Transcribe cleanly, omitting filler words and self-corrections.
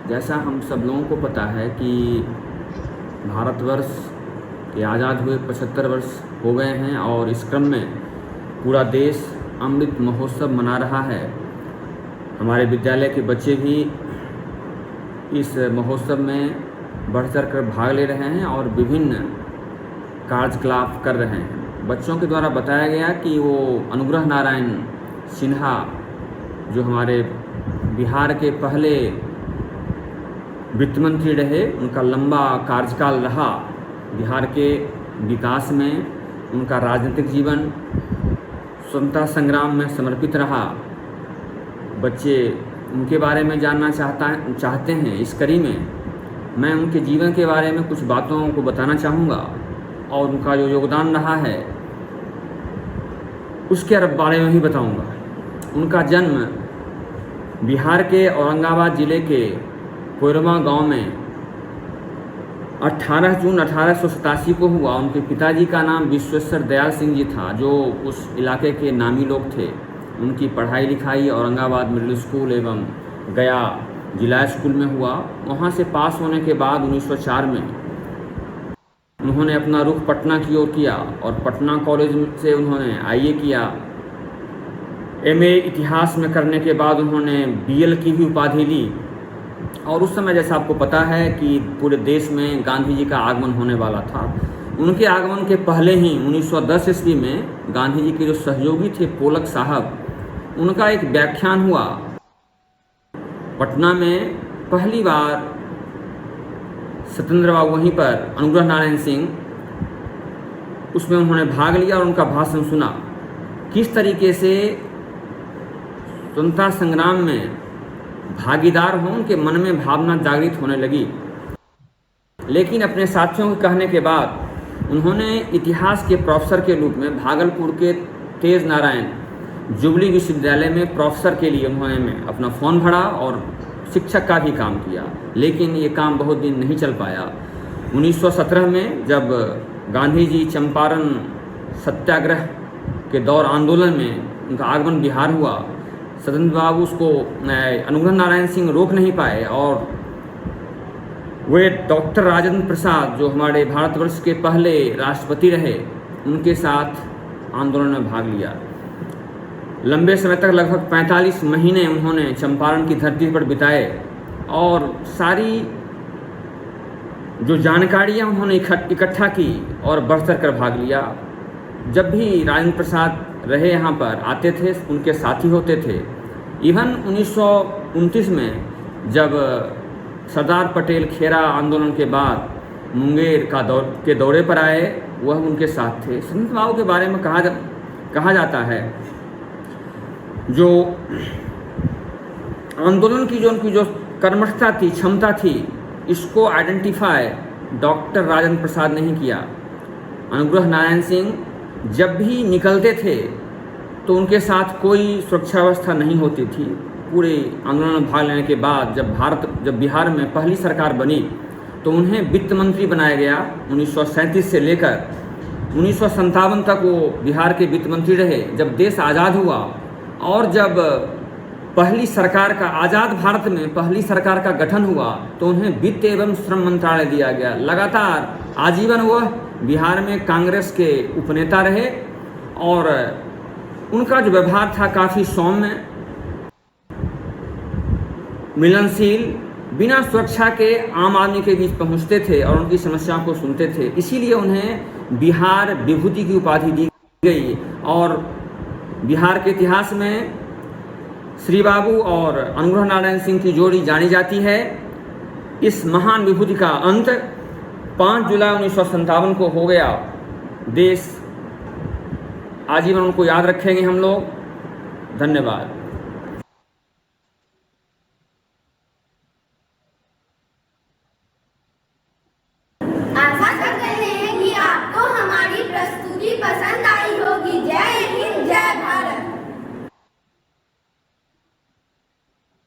जैसा हम सब लोगों को पता है कि भारतवर्ष के आज़ाद हुए 75 वर्ष हो गए हैं और इस क्रम में पूरा देश अमृत महोत्सव मना रहा है। हमारे विद्यालय के बच्चे भी इस महोत्सव में बढ़ चढ़ कर भाग ले रहे हैं और विभिन्न कार्यकलाप कर रहे हैं। बच्चों के द्वारा बताया गया कि वो अनुग्रह नारायण सिन्हा जो हमारे बिहार के पहले वित्त मंत्री रहे, उनका लंबा कार्यकाल रहा बिहार के विकास में, उनका राजनीतिक जीवन स्वतंत्रता संग्राम में समर्पित रहा। बच्चे उनके बारे में जानना चाहते हैं। इस कड़ी में मैं उनके जीवन के बारे में कुछ बातों को बताना चाहूँगा और उनका जो योगदान रहा है उसके बारे में ही बताऊँगा। उनका जन्म बिहार के औरंगाबाद ज़िले के कोयरमा गांव में 18 जून 1887 को हुआ। उनके पिताजी का नाम विश्वेश्वर दयाल सिंह जी था, जो उस इलाके के नामी लोग थे। उनकी पढ़ाई लिखाई औरंगाबाद मिडिल स्कूल एवं गया जिला स्कूल में हुआ। वहां से पास होने के बाद 1904 में उन्होंने अपना रुख पटना की ओर किया और पटना कॉलेज से उन्होंने आईए किया। एमए इतिहास में करने के बाद उन्होंने बीएल की भी उपाधि ली। और उस समय जैसा आपको पता है कि पूरे देश में गांधी जी का आगमन होने वाला था। उनके आगमन के पहले ही 1910 ईस्वी में गांधी जी के जो सहयोगी थे पोलक साहब, उनका एक व्याख्यान हुआ पटना में। पहली बार सत्येंद्र बाबू वहीं पर अनुग्रह नारायण सिंह उसमें उन्होंने भाग लिया और उनका भाषण सुना। किस तरीके से स्वतंत्रता संग्राम में भागीदार हों, उनके मन में भावना जागृत होने लगी। लेकिन अपने साथियों के कहने के बाद उन्होंने इतिहास के प्रोफेसर के रूप में भागलपुर के तेज नारायण जुबली विश्वविद्यालय में प्रोफेसर के लिए उन्होंने अपना फॉर्म भरा और शिक्षक का भी काम किया। लेकिन ये काम बहुत दिन नहीं चल पाया। 1917 में जब गांधी जी चंपारण सत्याग्रह के दौर आंदोलन में उनका आगमन बिहार हुआ, सत्येंद्र बाबू उसको अनुग्रह नारायण सिंह रोक नहीं पाए और वे डॉक्टर राजेंद्र प्रसाद जो हमारे भारतवर्ष के पहले राष्ट्रपति रहे, उनके साथ आंदोलन में भाग लिया। लंबे समय तक लगभग 45 महीने उन्होंने चंपारण की धरती पर बिताए और सारी जो जानकारियां उन्होंने इकट्ठा की और बढ़ चढ़ कर भाग लिया। जब भी राजेंद्र प्रसाद रहे यहाँ पर आते थे, उनके साथी होते थे। इवन 1929 में जब सरदार पटेल खेरा आंदोलन के बाद मुंगेर के दौरे पर आए, वह उनके साथ थे। सत्येंद्र बाबू के बारे में कहा जाता है जो आंदोलन की जो उनकी जो कर्मठता थी, क्षमता थी, इसको आइडेंटिफाई डॉक्टर राजेंद्र प्रसाद ने ही किया। अनुग्रह नारायण सिंह जब भी निकलते थे तो उनके साथ कोई सुरक्षा व्यवस्था नहीं होती थी। पूरे आंदोलन में भाग लेने के बाद जब बिहार में पहली सरकार बनी तो उन्हें वित्त मंत्री बनाया गया। 1937 से लेकर 1957 तक वो बिहार के वित्त मंत्री रहे। जब देश आज़ाद हुआ और जब पहली सरकार का आज़ाद भारत में पहली सरकार का गठन हुआ तो उन्हें वित्त एवं श्रम मंत्रालय दिया गया। लगातार आजीवन वह बिहार में कांग्रेस के उपनेता रहे और उनका जो व्यवहार था काफ़ी सौम्य, मिलनशील, बिना सुरक्षा के आम आदमी के बीच पहुंचते थे और उनकी समस्याओं को सुनते थे। इसीलिए उन्हें बिहार विभूति की उपाधि दी गई और बिहार के इतिहास में श्री बाबू और अनुग्रह नारायण सिंह की जोड़ी जानी जाती है। इस महान विभूति का अंत 5 जुलाई 1957 को हो गया। देश आजीवन उनको याद रखेंगे हम लोग। धन्यवाद। आशा करते हैं कि आपको हमारी प्रस्तुति पसंद